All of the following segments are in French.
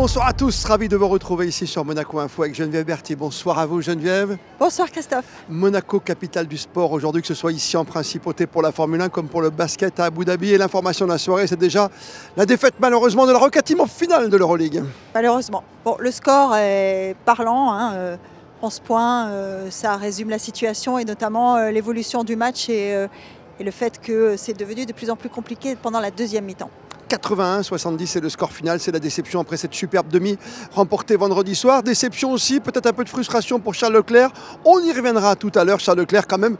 Bonsoir à tous, ravi de vous retrouver ici sur Monaco Info avec Geneviève Berthier. Bonsoir à vous Geneviève. Bonsoir Christophe. Monaco, capitale du sport aujourd'hui, que ce soit ici en principauté pour la Formule 1 comme pour le basket à Abu Dhabi. Et l'information de la soirée, c'est déjà la défaite malheureusement de la Rocket Team en finale de l'Euroleague. Malheureusement. Bon, le score est parlant, 11 points, ça résume la situation et notamment l'évolution du match et le fait que c'est devenu de plus en plus compliqué pendant la deuxième mi-temps. 81-70, c'est le score final, c'est la déception après cette superbe demi remportée vendredi soir. Déception aussi, peut-être un peu de frustration pour Charles Leclerc. On y reviendra tout à l'heure. Charles Leclerc quand même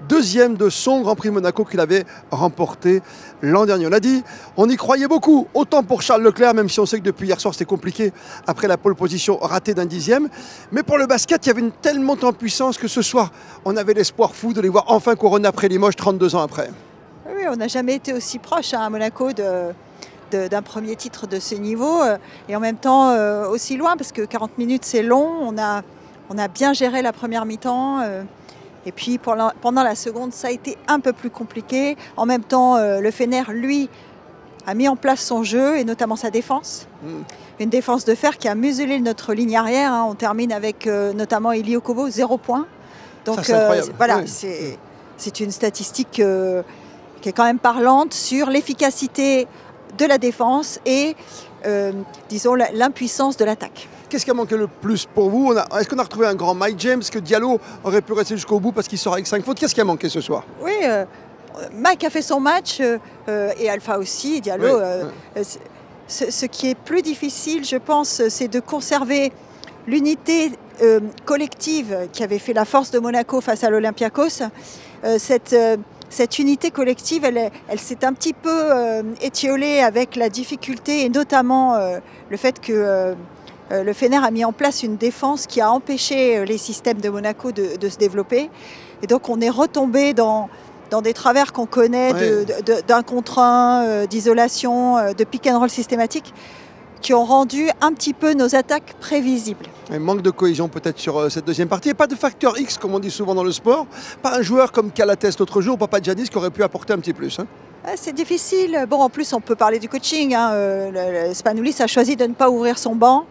deuxième de son Grand Prix Monaco qu'il avait remporté l'an dernier. On l'a dit, on y croyait beaucoup, autant pour Charles Leclerc, même si on sait que depuis hier soir c'était compliqué après la pole position ratée d'un dixième. Mais pour le basket, il y avait une telle montée en puissance que ce soir, on avait l'espoir fou de les voir enfin couronner après Limoges 32 ans après. Oui, on n'a jamais été aussi proche à Monaco d'un premier titre de ce niveau et en même temps aussi loin parce que 40 minutes c'est long, on a bien géré la première mi-temps et puis pendant la seconde ça a été un peu plus compliqué. En même temps le Fener lui a mis en place son jeu et notamment sa défense, une défense de fer qui a muselé notre ligne arrière, On termine avec notamment Eli Okobo 0 points, donc voilà, oui. C'est une statistique qui est quand même parlante sur l'efficacité de la défense et, disons, l'impuissance de l'attaque. Qu'est-ce qui a manqué le plus pour vous? Est-ce qu'on a retrouvé un grand Mike James? Que Diallo aurait pu rester jusqu'au bout parce qu'il sort avec 5 fautes? Qu'est-ce qui a manqué ce soir? Oui, Mike a fait son match et Alpha aussi, Diallo. Oui. Ce qui est plus difficile, je pense, c'est de conserver l'unité collective qui avait fait la force de Monaco face à l'Olympiakos. Cette unité collective, elle s'est un petit peu étiolée avec la difficulté et notamment le fait que le Fener a mis en place une défense qui a empêché les systèmes de Monaco de se développer. Et donc on est retombé dans des travers qu'on connaît, d'un contre un, d'isolation, de pick and roll systématique, qui ont rendu un petit peu nos attaques prévisibles. Un manque de cohésion peut-être sur cette deuxième partie. Et pas de facteur X, comme on dit souvent dans le sport. Pas un joueur comme Calates l'autre jour, Papagiannis, qui aurait pu apporter un petit plus. C'est difficile. Bon, en plus, on peut parler du coaching. Spanoulis a choisi de ne pas ouvrir son banc.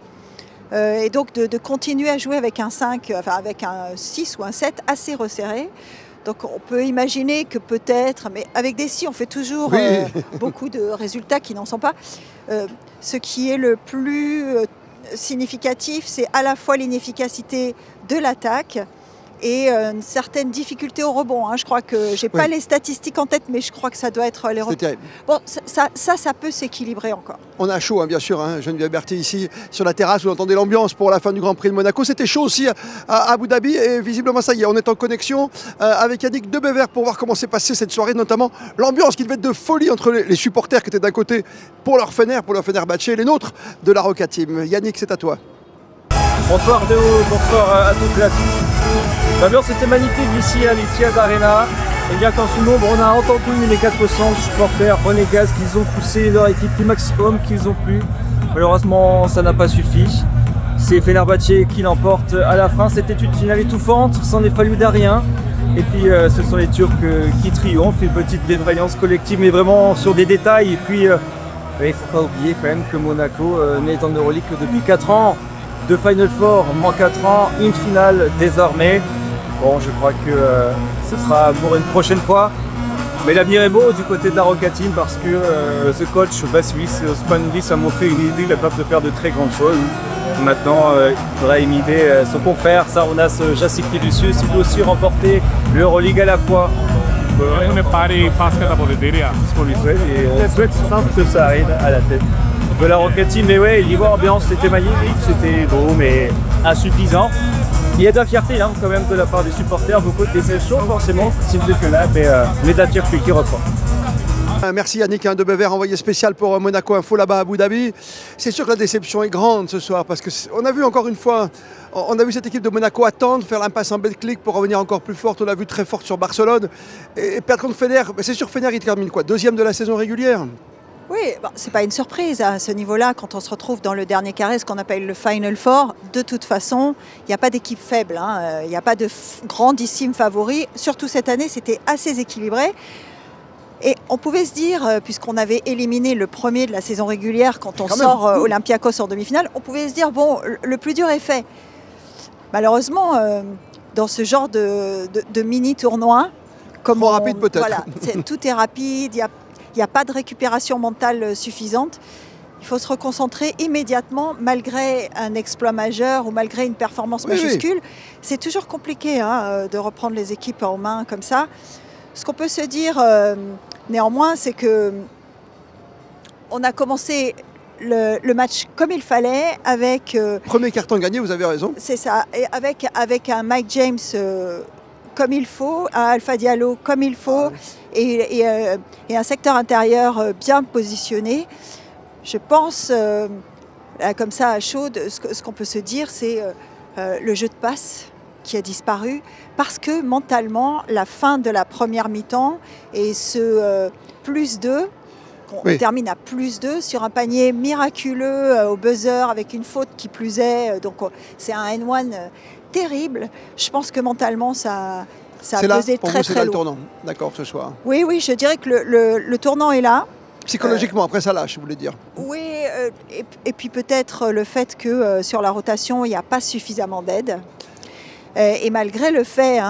Et donc de continuer à jouer avec un 5, avec un 6 ou un 7 assez resserré. Donc on peut imaginer que peut-être, mais avec des si, on fait toujours beaucoup de résultats qui n'en sont pas. Ce qui est le plus significatif, c'est à la fois l'inefficacité de l'attaque et une certaine difficulté au rebond. Je crois que j'ai pas les statistiques en tête, mais je crois que ça doit être les rebonds. Bon, ça peut s'équilibrer encore. On a chaud, bien sûr. Geneviève Berthier ici sur la terrasse. Vous entendez l'ambiance pour la fin du Grand Prix de Monaco. C'était chaud aussi à Abu Dhabi et visiblement ça y est, on est en connexion avec Yannick Debever pour voir comment s'est passée cette soirée, notamment l'ambiance qui devait être de folie entre les supporters qui étaient d'un côté pour leur Fenerbahçe et les nôtres de la Rocket Team. Yannick, c'est à toi. Bonsoir Déo, bonsoir à toutes et à tous. L'ambiance était magnifique ici à l'Etihad Arena. Et bien qu'en sous-nombre, on a entendu les 400 supporters renégas qu'ils ont poussé leur équipe du maximum qu'ils ont pu. Malheureusement, ça n'a pas suffi. C'est Fenerbahçe qui l'emporte à la fin. C'était une finale étouffante, s'en est fallu d'un rien. Et puis ce sont les Turcs qui triomphent. Une petite défaillance collective, mais vraiment sur des détails. Et puis, il ne faut pas oublier quand même que Monaco n'est en Euroleague que depuis 4 ans. De Final Four, moins 4 ans, une finale désormais. Bon, je crois que ce sera pour une prochaine fois. Mais l'avenir est beau du côté de la Rocket Team parce que ce coach Vasilis Spanoulis a montré une idée capable de faire de très grandes choses. Maintenant, il faudra imiter son confrère Sarunas Jassikilius. Il doit aussi remporter l'Euroleague à la fois. On est pari Pascal pour le délire. C'est ce qu'on lui souhaite et on souhaite simple que ça arrive à la tête de la Rocket Team. Mais ouais, niveau ambiance, c'était magnifique, c'était beau, mais insuffisant. Il y a de la fierté quand même de la part des supporters, beaucoup de déception forcément, s'il ne fait que là, mais de la fierté qui reprend. Merci Yannick Debever, envoyé spécial pour Monaco Info là-bas à Abu Dhabi. C'est sûr que la déception est grande ce soir parce qu'on a vu encore une fois, on a vu cette équipe de Monaco attendre, faire l'impasse en Betclic pour revenir encore plus forte. On l'a vu très forte sur Barcelone et perdre contre Fener. C'est sûr, Fener il termine quoi? Deuxième de la saison régulière? Oui, c'est pas une surprise à ce niveau-là quand on se retrouve dans le dernier carré, ce qu'on appelle le Final Four. De toute façon, il n'y a pas d'équipe faible, il n'y a pas de grandissime favori. Surtout cette année, c'était assez équilibré. Et on pouvait se dire, puisqu'on avait éliminé le premier de la saison régulière quand on sort Olympiakos en demi-finale, on pouvait se dire, bon, le plus dur est fait. Malheureusement, dans ce genre de mini-tournoi, comme trop rapide peut-être. Voilà, tout est rapide, il n'y a pas de récupération mentale suffisante. Il faut se reconcentrer immédiatement malgré un exploit majeur ou malgré une performance majuscule. C'est toujours compliqué de reprendre les équipes en main comme ça. Ce qu'on peut se dire néanmoins, c'est que on a commencé le match comme il fallait avec... Premier carton gagné, vous avez raison. C'est ça, et avec un Mike James comme il faut, un Alpha Diallo comme il faut, et un secteur intérieur bien positionné. Je pense, comme ça à chaud, ce qu'on peut se dire, c'est le jeu de passe qui a disparu parce que mentalement, la fin de la première mi-temps et ce +2, on termine à +2 sur un panier miraculeux au buzzer avec une faute qui plus est, donc c'est un N1 terrible. Je pense que mentalement, ça a pesé très très lourd. Le tournant, d'accord, ce soir. Oui, je dirais que le tournant est là. Psychologiquement, après ça lâche, je voulais dire. Oui, et puis peut-être le fait que sur la rotation, il n'y a pas suffisamment d'aide. Et malgré le fait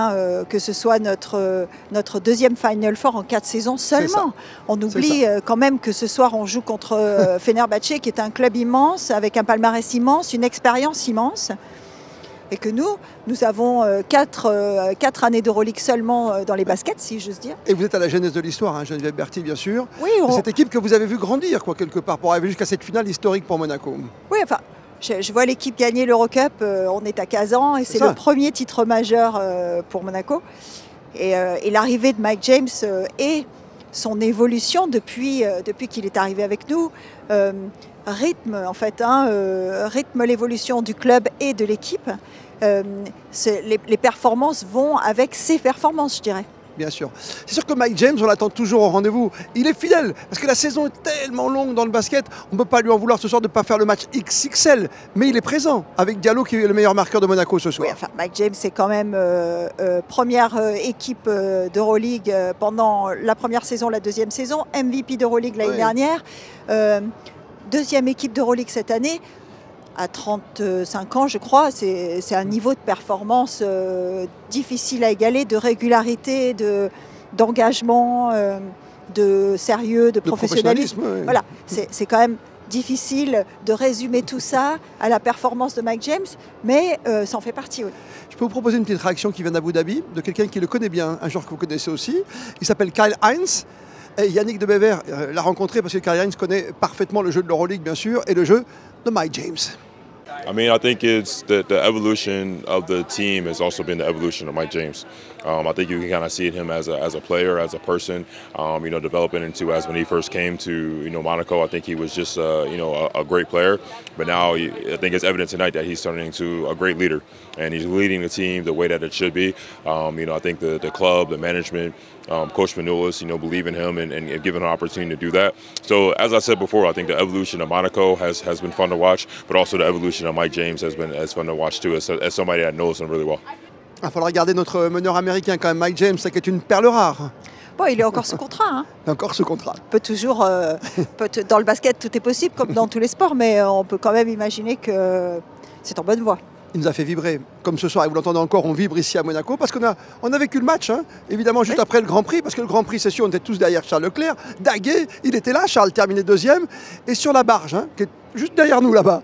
que ce soit notre deuxième Final Four en 4 saisons seulement, on oublie quand même que ce soir on joue contre Fenerbahçe, qui est un club immense, avec un palmarès immense, une expérience immense. Et que nous avons 4 années d'Euroleague seulement dans les baskets, si j'ose dire. Et vous êtes à la genèse de l'histoire, Geneviève Berthy, bien sûr. Oui. Cette équipe que vous avez vu grandir, quelque part, pour arriver jusqu'à cette finale historique pour Monaco. Oui, enfin, je vois l'équipe gagner l'Eurocup, on est à Kazan, et c'est le premier titre majeur pour Monaco. Et l'arrivée de Mike James et son évolution depuis qu'il est arrivé avec nous, rythme l'évolution du club et de l'équipe. Les performances vont avec ses performances, je dirais. Bien sûr. C'est sûr que Mike James, on l'attend toujours au rendez-vous. Il est fidèle, parce que la saison est tellement longue dans le basket, on ne peut pas lui en vouloir ce soir de ne pas faire le match XXL, mais il est présent, avec Diallo qui est le meilleur marqueur de Monaco ce soir. Oui, enfin, Mike James, c'est quand même première équipe d'Euroleague pendant la première saison, la deuxième saison, MVP d'Euroleague l'année dernière, deuxième équipe d'Euroleague cette année. À 35 ans, je crois, c'est un niveau de performance difficile à égaler, de régularité, d'engagement, de sérieux, de professionnalisme. Voilà, c'est quand même difficile de résumer tout ça à la performance de Mike James, mais ça en fait partie, oui. Je peux vous proposer une petite réaction qui vient d'Abu Dhabi, de quelqu'un qui le connaît bien, un joueur que vous connaissez aussi. Il s'appelle Kyle Hines. Et Yannick de Bever l'a rencontré parce que Kyle Hines connaît parfaitement le jeu de l'Euroleague, bien sûr, et le jeu de Mike James. I mean, I think it's the evolution of the team has also been the evolution of Mike James. I think you can kind of see it him as a player, as a person, developing into as when he first came to Monaco. I think he was just a great player, but now I think it's evident tonight that he's turning into a great leader, and he's leading the team the way that it should be. I think the club, the management, Coach Manolis, believe in him and give him an opportunity to do that. So as I said before, I think the evolution of Monaco has been fun to watch, but also the evolution of Mike James has been fun to watch too, as somebody that knows him really well. Il faudra regarder notre meneur américain quand même, Mike James, qui est une perle rare. Bon, il est encore sous contrat. Encore sous contrat. Dans le basket, tout est possible, comme dans tous les sports, mais on peut quand même imaginer que c'est en bonne voie. Il nous a fait vibrer, comme ce soir, et vous l'entendez encore, on vibre ici à Monaco, parce qu'on a vécu le match, évidemment, juste après le Grand Prix, parce que le Grand Prix, c'est sûr, on était tous derrière Charles Leclerc. Daguet, il était là, Charles terminait deuxième, et sur la barge, qui est juste derrière nous là-bas,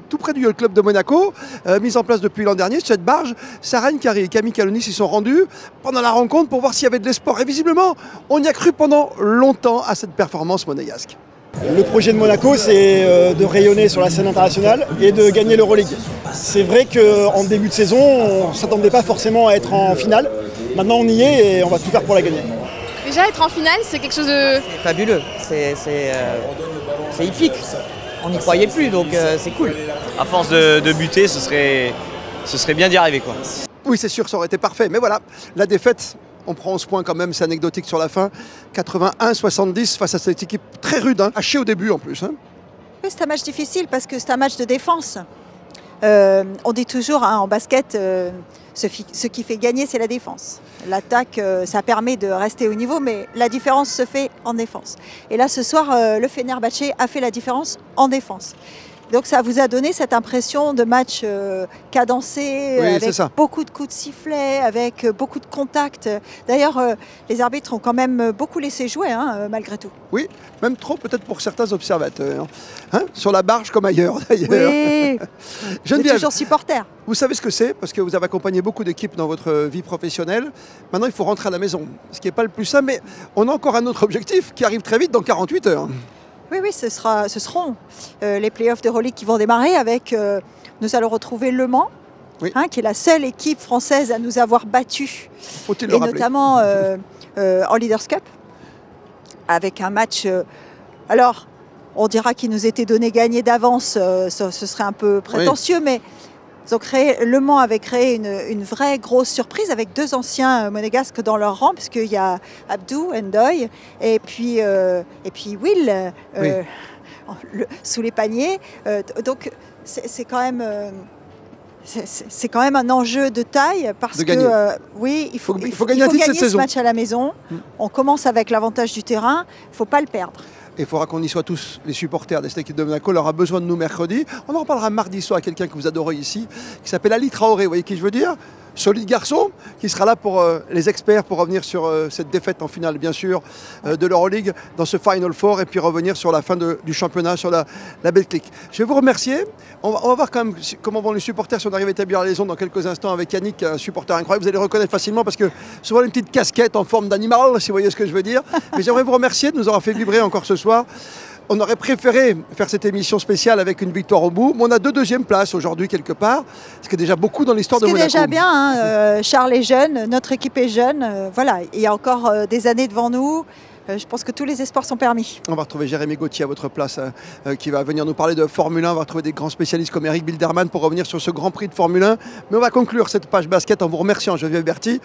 tout près du Yacht Club de Monaco, mise en place depuis l'an dernier, cette barge, Sarah Nkari et Camille Calonis s'y sont rendus pendant la rencontre pour voir s'il y avait de l'espoir. Et visiblement, on y a cru pendant longtemps à cette performance monégasque. Le projet de Monaco, c'est de rayonner sur la scène internationale et de gagner l'Euroleague. C'est vrai qu'en début de saison, on ne s'attendait pas forcément à être en finale. Maintenant, on y est et on va tout faire pour la gagner. Déjà, être en finale, c'est quelque chose de... C'est fabuleux, c'est épique. On n'y croyait plus, donc c'est cool. À force de buter, ce serait bien d'y arriver, quoi. Oui, c'est sûr, ça aurait été parfait. Mais voilà, la défaite... On prend 11 points quand même, c'est anecdotique sur la fin. 81-70 face à cette équipe très rude, hachée au début en plus. Oui, c'est un match difficile parce que c'est un match de défense. On dit toujours en basket, ce qui fait gagner, c'est la défense. L'attaque, ça permet de rester au niveau, mais la différence se fait en défense. Et là, ce soir, le Fenerbahçe a fait la différence en défense. Donc ça vous a donné cette impression de match cadencé, avec beaucoup de coups de sifflet, avec beaucoup de contacts. D'ailleurs, les arbitres ont quand même beaucoup laissé jouer, malgré tout. Oui, même trop peut-être pour certains observateurs. Sur la barge comme ailleurs, d'ailleurs. Oui, Geneviève, toujours supporter. Vous savez ce que c'est, parce que vous avez accompagné beaucoup d'équipes dans votre vie professionnelle. Maintenant, il faut rentrer à la maison, ce qui n'est pas le plus simple, mais on a encore un autre objectif qui arrive très vite, dans 48 heures. Oui, ce seront les playoffs d'Euroleague qui vont démarrer avec, nous allons retrouver Le Mans, qui est la seule équipe française à nous avoir battus, faut-il le rappeler, notamment en Leaders Cup, avec un match, alors on dira qu'il nous était donné gagné d'avance, ce serait un peu prétentieux, mais Le Mans avait créé une vraie grosse surprise avec 2 anciens monégasques dans leur rang, puisqu'il y a Abdou Ndoye et puis Will sous les paniers. Donc c'est quand même un enjeu de taille, parce que il faut gagner ce match à la maison. On commence avec l'avantage du terrain, il ne faut pas le perdre. Et il faudra qu'on y soit tous, les supporters de cette équipe de Monaco. On aura besoin de nous mercredi. On en reparlera mardi soir à quelqu'un que vous adorez ici, qui s'appelle Ali Traoré. Vous voyez qui je veux dire? Solide garçon, qui sera là pour les experts, pour revenir sur cette défaite en finale, bien sûr, de l'Euroleague, dans ce Final Four, et puis revenir sur la fin du championnat, sur la belle clique. Je vais vous remercier. On va voir quand même comment vont les supporters, si on arrive à établir la liaison dans quelques instants avec Yannick, un supporter incroyable. Vous allez le reconnaître facilement, parce que souvent une petite casquette en forme d'animal, si vous voyez ce que je veux dire. Mais j'aimerais vous remercier de nous avoir fait vibrer encore ce soir. On aurait préféré faire cette émission spéciale avec une victoire au bout, mais on a 2 deuxièmes places aujourd'hui quelque part, ce qui est déjà beaucoup dans l'histoire de Monaco. C'est déjà bien, Charles est jeune, notre équipe est jeune, voilà, il y a encore des années devant nous. Je pense que tous les espoirs sont permis. On va retrouver Jérémy Gauthier à votre place, qui va venir nous parler de Formule 1. On va retrouver des grands spécialistes comme Eric Bilderman pour revenir sur ce Grand Prix de Formule 1. Mais on va conclure cette page basket en vous remerciant, Geneviève Berti.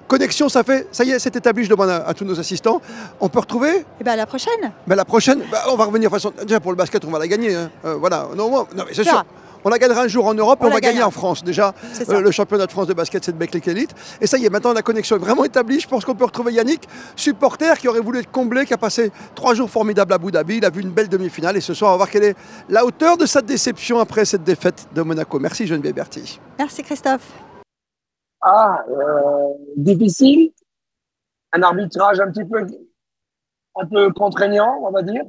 Connexion, ça y est, c'est établi. Je demande à tous nos assistants. On peut retrouver la prochaine. La prochaine, on va revenir. Déjà pour le basket, on va la gagner. Voilà. Non, mais c'est sûr. On la gagnera un jour en Europe, et on va gagner en France. Déjà, le championnat de France de basket, c'est de Beckley Elite. Et ça y est, maintenant la connexion est vraiment établie. Je pense qu'on peut retrouver Yannick, supporter qui aurait voulu être comblé, qui a passé 3 jours formidables à Abu Dhabi. Il a vu une belle demi-finale. Et ce soir, on va voir quelle est la hauteur de sa déception après cette défaite de Monaco. Merci Geneviève Berti. Merci Christophe. Difficile. Un arbitrage un peu contraignant, on va dire.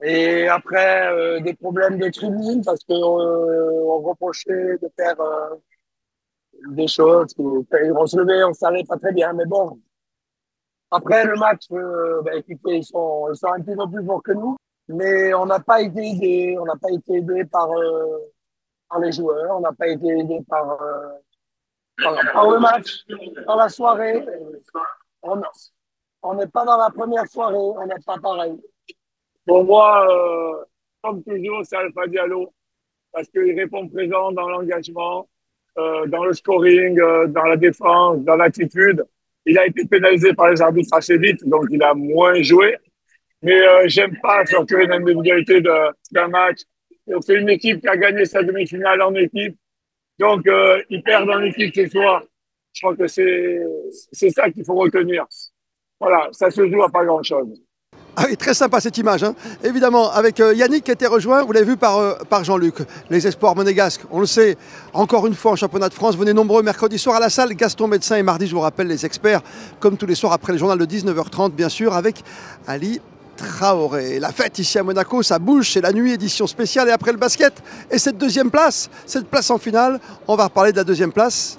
Et après, des problèmes de tribune, parce qu'on reprochait de faire des choses qui on se levait, on ne savait pas très bien. Mais bon, après le match, écoutez, ils sont un petit peu plus forts que nous. Mais on n'a pas été aidés. On n'a pas été aidés par les joueurs. On n'a pas été aidés par le match, dans la soirée. On n'est pas dans la première soirée. On n'est pas pareil. Pour moi, comme toujours, c'est Alpha Diallo, parce qu'il répond présent dans l'engagement, dans le scoring, dans la défense, dans l'attitude. Il a été pénalisé par les arbitres assez vite, donc il a moins joué. Mais j'aime pas surtout une individualité d'un match. C'est une équipe qui a gagné sa demi-finale en équipe, donc ils perdent en équipe ce soir. Je crois que c'est ça qu'il faut retenir. Voilà, ça se joue à pas grand-chose. Ah oui, très sympa cette image, évidemment, avec Yannick qui a été rejoint, vous l'avez vu par Jean-Luc. Les espoirs monégasques, on le sait, encore une fois en championnat de France, venez nombreux mercredi soir à la salle, Gaston Médecin, et mardi, je vous rappelle, les experts, comme tous les soirs après le journal de 19h30, bien sûr, avec Ali Traoré. La fête ici à Monaco, ça bouge, c'est la nuit, édition spéciale, et après le basket, et cette deuxième place, cette place en finale, on va reparler de la deuxième place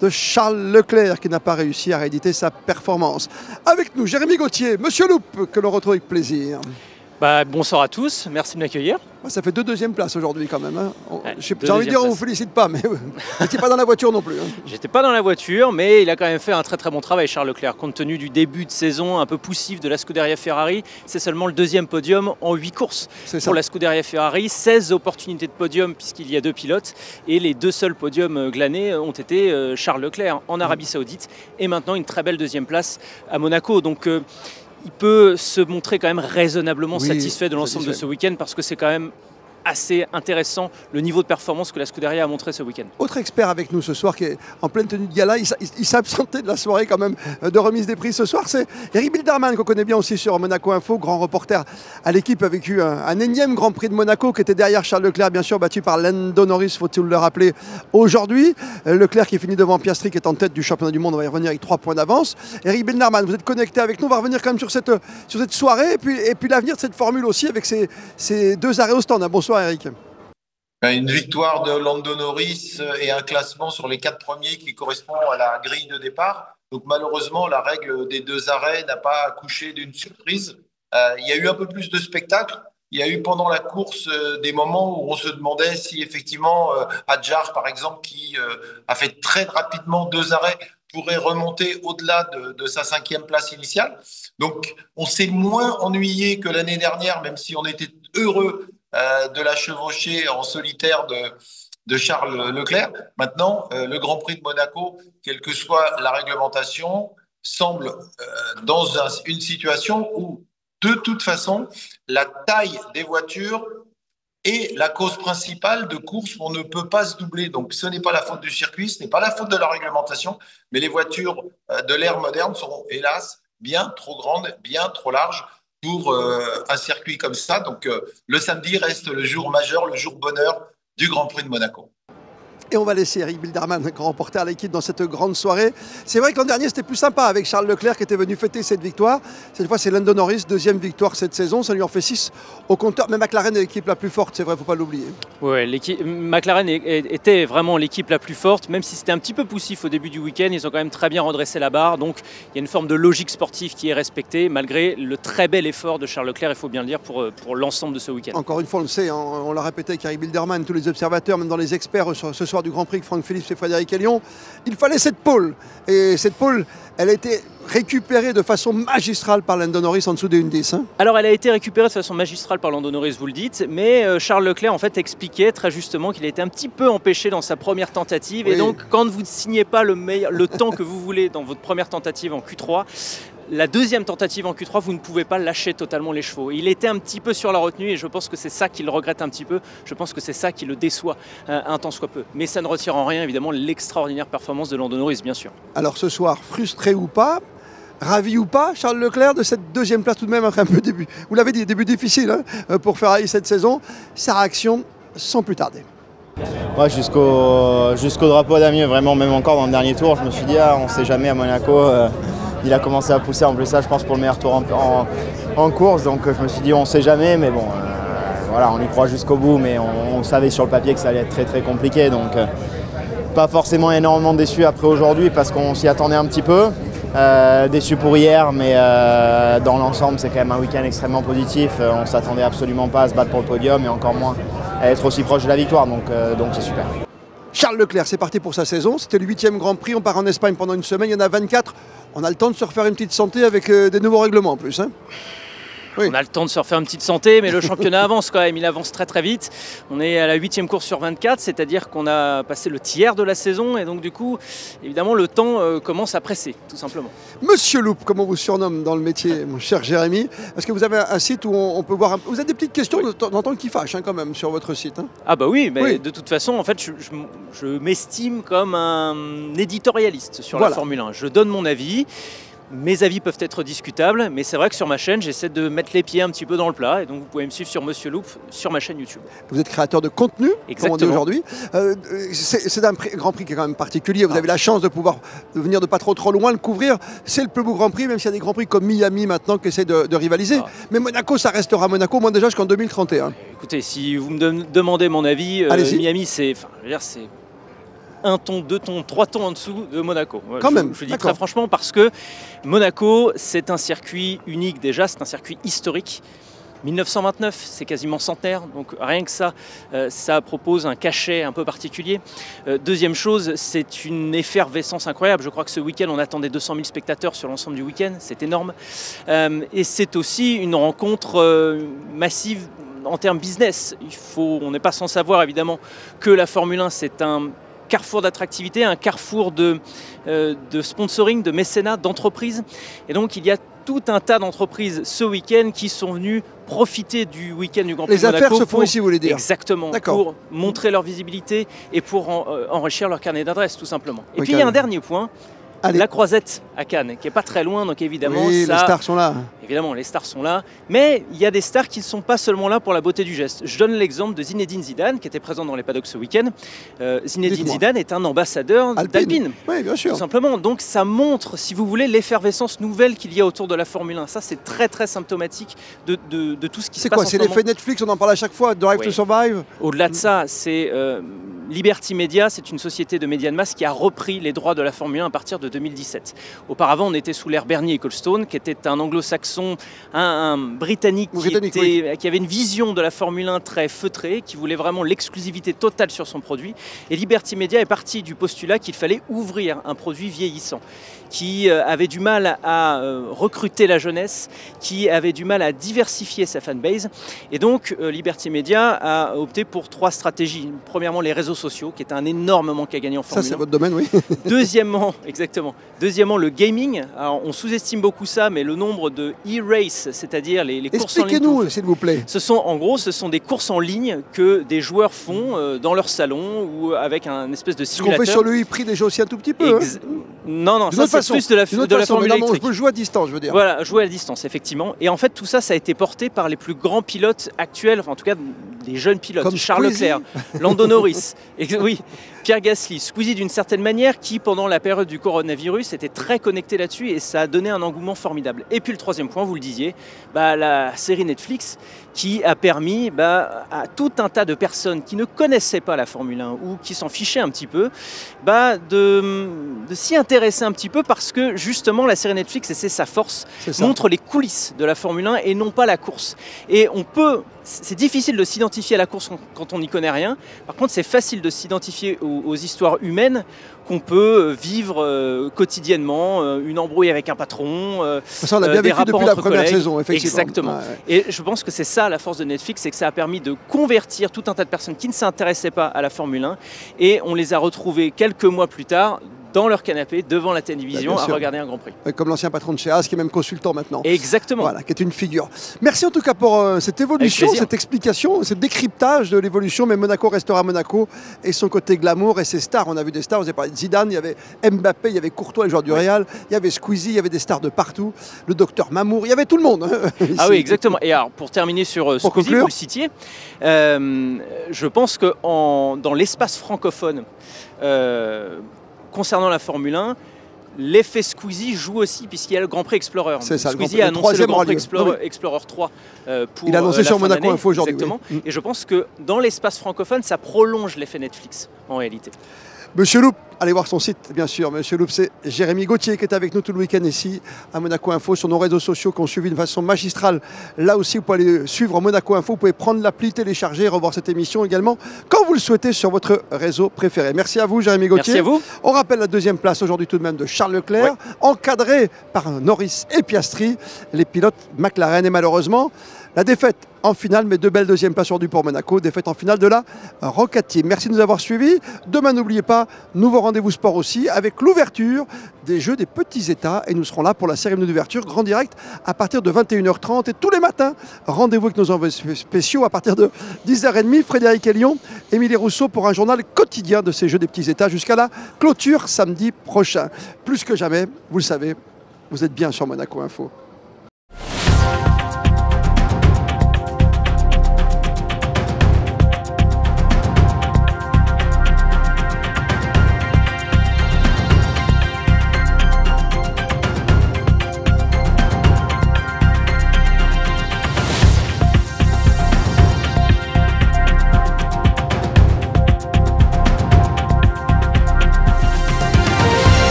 de Charles Leclerc qui n'a pas réussi à rééditer sa performance. Avec nous, Jérémy Gauthier, Monsieur Loup, que l'on retrouve avec plaisir. Bonsoir à tous, merci de m'accueillir. Ça fait 2 deuxièmes places aujourd'hui quand même. J'ai envie de dire, on ne vous félicite pas, mais vous n'étiez pas dans la voiture non plus. J'étais pas dans la voiture, mais il a quand même fait un très très bon travail, Charles Leclerc. Compte tenu du début de saison un peu poussif de la Scuderia Ferrari, c'est seulement le 2e podium en 8 courses pour la Scuderia Ferrari. 16 opportunités de podium puisqu'il y a 2 pilotes. Et les 2 seuls podiums glanés ont été Charles Leclerc en Arabie Saoudite. Et maintenant une très belle 2e place à Monaco. Donc il peut se montrer quand même raisonnablement satisfait de l'ensemble de ce week-end, parce que c'est quand même assez intéressant le niveau de performance que la Scuderia a montré ce week-end. Autre expert avec nous ce soir qui est en pleine tenue de gala, il s'est absenté de la soirée quand même de remise des prix ce soir, c'est Eric Bilderman qu'on connaît bien aussi sur Monaco Info, grand reporter à l'équipe, a vécu un énième Grand Prix de Monaco qui était derrière Charles Leclerc, bien sûr battu par Lando Norris, faut-il le rappeler aujourd'hui. Leclerc qui finit devant Piastri qui est en tête du championnat du monde, on va y revenir avec 3 points d'avance. Eric Bilderman, vous êtes connecté avec nous, on va revenir quand même sur cette soirée et puis l'avenir de cette formule aussi avec ces 2 arrêts au stand. Bonsoir Eric. Une victoire de Lando Norris et un classement sur les 4 premiers qui correspond à la grille de départ. Donc malheureusement, la règle des 2 arrêts n'a pas accouché d'une surprise. Il y a eu un peu plus de spectacle. Il y a eu pendant la course des moments où on se demandait si effectivement Hadjar, par exemple, qui a fait très rapidement 2 arrêts, pourrait remonter au-delà de sa 5e place initiale. Donc on s'est moins ennuyé que l'année dernière, même si on était heureux de la chevauchée en solitaire de Charles Leclerc. Maintenant, le Grand Prix de Monaco, quelle que soit la réglementation, semble dans une situation où, de toute façon, la taille des voitures est la cause principale de course où on ne peut pas se doubler. Donc, ce n'est pas la faute du circuit, ce n'est pas la faute de la réglementation, mais les voitures de l'ère moderne seront, hélas, bien trop grandes, bien trop larges pour un circuit comme ça. Donc, le samedi reste le jour majeur, le jour bonheur du Grand Prix de Monaco. Et on va laisser Eric Bilderman, grand reporter à l'équipe, dans cette grande soirée. C'est vrai qu'en dernier, c'était plus sympa avec Charles Leclerc qui était venu fêter cette victoire. Cette fois, c'est Lando Norris, 2e victoire cette saison. Ça lui en fait 6 au compteur. Mais McLaren est l'équipe la plus forte, c'est vrai, il ne faut pas l'oublier. Oui, McLaren était vraiment l'équipe la plus forte, même si c'était un petit peu poussif au début du week-end. Ils ont quand même très bien redressé la barre. Donc, il y a une forme de logique sportive qui est respectée, malgré le très bel effort de Charles Leclerc, il faut bien le dire, pour l'ensemble de ce week-end. Encore une fois, on le sait, on l'a répété avec Eric Bilderman, tous les observateurs, même dans les experts ce soir du Grand Prix, Franck Philippe et Frédéric Elion, il fallait cette pole. Et cette pole, elle a été récupérée de façon magistrale par Lando Norris en dessous des 1.10. Hein. Alors elle a été récupérée de façon magistrale par Lando Norris, vous le dites, mais Charles Leclerc en fait expliquait très justement qu'il a été un petit peu empêché dans sa première tentative. Oui. Et donc quand vous ne signez pas le temps que vous voulez dans votre première tentative en Q3, la 2e tentative en Q3, vous ne pouvez pas lâcher totalement les chevaux. Il était un petit peu sur la retenue et je pense que c'est ça qui le regrette un petit peu. Je pense que c'est ça qui le déçoit un tant soit peu. Mais ça ne retire en rien évidemment l'extraordinaire performance de Lando Norris, bien sûr. Alors ce soir, frustré ou pas, ravi ou pas, Charles Leclerc, de cette 2e place tout de même après un peu début. Vous l'avez dit, début difficile pour Ferrari cette saison. Sa réaction sans plus tarder. Ouais, jusqu'au drapeau d'Amieux, vraiment, même encore dans le dernier tour, je me suis dit, on ne sait jamais à Monaco. Il a commencé à pousser en plus ça, je pense, pour le meilleur tour en course. Donc je me suis dit, on ne sait jamais, mais bon, voilà, on y croit jusqu'au bout. Mais on savait sur le papier que ça allait être très très compliqué. Donc pas forcément énormément déçu après aujourd'hui parce qu'on s'y attendait un petit peu. Déçu pour hier, mais dans l'ensemble, c'est quand même un week-end extrêmement positif. On ne s'attendait absolument pas à se battre pour le podium et encore moins à être aussi proche de la victoire. Donc c'est super. Charles Leclerc, c'est parti pour sa saison. C'était le 8e Grand Prix. On part en Espagne pendant une semaine. Il y en a 24. On a le temps de se refaire une petite santé avec des nouveaux règlements en plus. Hein. Oui. On a le temps de se refaire une petite santé, mais le championnat avance quand même. Il avance très très vite. On est à la 8e course sur 24, c'est-à-dire qu'on a passé le tiers de la saison. Et donc du coup, évidemment, le temps commence à presser, tout simplement. Monsieur Loup, comme on vous surnomme dans le métier, mon cher Jérémy, est-ce que vous avez un site où on peut voir... Vous avez des petites questions de temps en temps qui fâchent quand même sur votre site. Hein. Ah bah oui, mais oui. De toute façon, en fait, je m'estime comme un éditorialiste sur la Formule 1. Je donne mon avis. Mes avis peuvent être discutables, mais c'est vrai que sur ma chaîne, j'essaie de mettre les pieds un petit peu dans le plat. Et donc, vous pouvez me suivre sur Monsieur Loup sur ma chaîne YouTube. Vous êtes créateur de contenu, exactement, comme on dit aujourd'hui. C'est un Grand Prix qui est quand même particulier. Vous avez la chance de pouvoir venir de pas trop loin le couvrir. C'est le plus beau Grand Prix, même s'il y a des Grands Prix comme Miami maintenant qui essaient de rivaliser. Mais Monaco, ça restera Monaco, moi déjà jusqu'en 2031. Écoutez, si vous me demandez mon avis, Miami, c'est... un ton, 2 tons, 3 tons en dessous de Monaco. Quand même. Je dis très franchement parce que Monaco, c'est un circuit unique déjà, c'est un circuit historique. 1929, c'est quasiment centenaire, donc rien que ça, ça propose un cachet un peu particulier. Deuxième chose, c'est une effervescence incroyable. Je crois que ce week-end, on attendait 200 000 spectateurs sur l'ensemble du week-end, c'est énorme. Et c'est aussi une rencontre massive en termes business. On n'est pas sans savoir évidemment que la Formule 1, c'est un carrefour d'attractivité, un carrefour de sponsoring, de mécénat, d'entreprise. Et donc il y a tout un tas d'entreprises ce week-end qui sont venues profiter du week-end du Grand Prix de Monaco. Les affaires se font ici, vous voulez dire? Exactement, pour montrer leur visibilité et pour enrichir leur carnet d'adresses, tout simplement. Et puis il y a un dernier point. Allez. La Croisette à Cannes, qui n'est pas très loin, donc évidemment, oui, ça, les stars sont là. Évidemment, les stars sont là, mais il y a des stars qui ne sont pas seulement là pour la beauté du geste. Je donne l'exemple de Zinedine Zidane, qui était présent dans les paddocks ce week-end. Zinedine Zidane est un ambassadeur d'Alpine, oui, bien sûr. tout simplement. Donc ça montre, si vous voulez, l'effervescence nouvelle qu'il y a autour de la Formule 1. Ça, c'est très très symptomatique de tout ce qui se passe. C'est quoi? C'est l'effet Netflix, on en parle à chaque fois, Drive to Survive. Au-delà de ça, c'est Liberty Media, c'est une société de médias de masse qui a repris les droits de la Formule 1 à partir de 2017. Auparavant, on était sous l'ère Bernie Ecclestone, qui était un anglo-saxon, un Britannique, qui avait une vision de la Formule 1 très feutrée, qui voulait vraiment l'exclusivité totale sur son produit. Et Liberty Media est parti du postulat qu'il fallait ouvrir un produit vieillissant, qui avait du mal à recruter la jeunesse, qui avait du mal à diversifier sa fanbase. Et donc, Liberty Media a opté pour 3 stratégies. Premièrement, les réseaux sociaux, qui est un énorme manque à gagner en Formule 1. Ça, c'est votre domaine, oui. Deuxièmement, exactement. Deuxièmement, le gaming. Alors, on sous-estime beaucoup ça, mais le nombre de e-race, c'est-à-dire les courses en ligne. Expliquez-nous, s'il vous plaît. En gros, ce sont des courses en ligne que des joueurs font dans leur salon ou avec un espèce de simulateur. Ce qu'on fait sur le e-prix déjà aussi un tout petit peu. Non, ça c'est plus de la Formule électrique. Je peux jouer à distance, je veux dire. Voilà, jouer à distance, effectivement. Et en fait, tout ça, ça a été porté par les plus grands pilotes actuels, enfin en tout cas des jeunes pilotes. Comme Charles Leclerc, Lando Norris, oui, Pierre Gasly, Squeezie d'une certaine manière, qui pendant la période du coronavirus était très connecté là-dessus et ça a donné un engouement formidable. Et puis le troisième point, vous le disiez, la série Netflix qui a permis à tout un tas de personnes qui ne connaissaient pas la Formule 1 ou qui s'en fichaient un petit peu, de s'y intéresser un petit peu parce que justement la série Netflix, et c'est sa force, montre les coulisses de la Formule 1 et non pas la course. Et c'est difficile de s'identifier à la course quand on n'y connaît rien. Par contre, c'est facile de s'identifier aux histoires humaines qu'on peut vivre quotidiennement, une embrouille avec un patron, ça, on a bien vécu depuis la première saison, effectivement. Exactement. Ouais. Et je pense que c'est ça la force de Netflix, c'est que ça a permis de convertir tout un tas de personnes qui ne s'intéressaient pas à la Formule 1 et on les a retrouvées quelques mois plus tard dans leur canapé, devant la télévision, à regarder un Grand Prix. Comme l'ancien patron de chez Haas, qui est même consultant maintenant. Exactement. Voilà, qui est une figure. Merci en tout cas pour cette évolution, cette explication, ce décryptage de l'évolution. Mais Monaco restera Monaco et son côté glamour et ses stars. On a vu des stars, vous avez parlé de Zidane, il y avait Mbappé, il y avait Courtois, les joueurs du Real, il y avait Squeezie, il y avait des stars de partout, le docteur Mamour, il y avait tout le monde. Ah oui, exactement. Et alors, pour terminer sur Squeezie, vous le citiez, je pense que dans l'espace francophone, concernant la Formule 1, l'effet Squeezie joue aussi puisqu'il y a le Grand Prix Explorer. C'est ça, Squeezie a annoncé le Grand Prix Explorer 3 pour il a annoncé sur Monaco Info aujourd'hui. Exactement. Oui. Et je pense que dans l'espace francophone, ça prolonge l'effet Netflix en réalité. Monsieur Loup, allez voir son site, bien sûr. Monsieur Loup, c'est Jérémy Gauthier qui est avec nous tout le week-end ici à Monaco Info sur nos réseaux sociaux qui ont suivi de façon magistrale. Là aussi, vous pouvez aller suivre Monaco Info. Vous pouvez prendre l'appli, télécharger, revoir cette émission également quand vous le souhaitez sur votre réseau préféré. Merci à vous, Jérémy Gauthier. Merci à vous. On rappelle la deuxième place aujourd'hui tout de même de Charles Leclerc, encadré par Norris et Piastri, les pilotes McLaren. Et malheureusement, la défaite en finale, mais 2 belles deuxièmes places aujourd'hui pour Monaco. Défaite en finale de la Rocket Team. Merci de nous avoir suivis. Demain, n'oubliez pas, nouveau rendez-vous sport aussi, avec l'ouverture des Jeux des Petits États. Et nous serons là pour la cérémonie d'ouverture, grand direct, à partir de 21h30. Et tous les matins, rendez-vous avec nos envoyés spéciaux à partir de 10h30. Frédéric Elion, Émilie Rousseau pour un journal quotidien de ces Jeux des Petits États jusqu'à la clôture samedi prochain. Plus que jamais, vous le savez, vous êtes bien sur Monaco Info.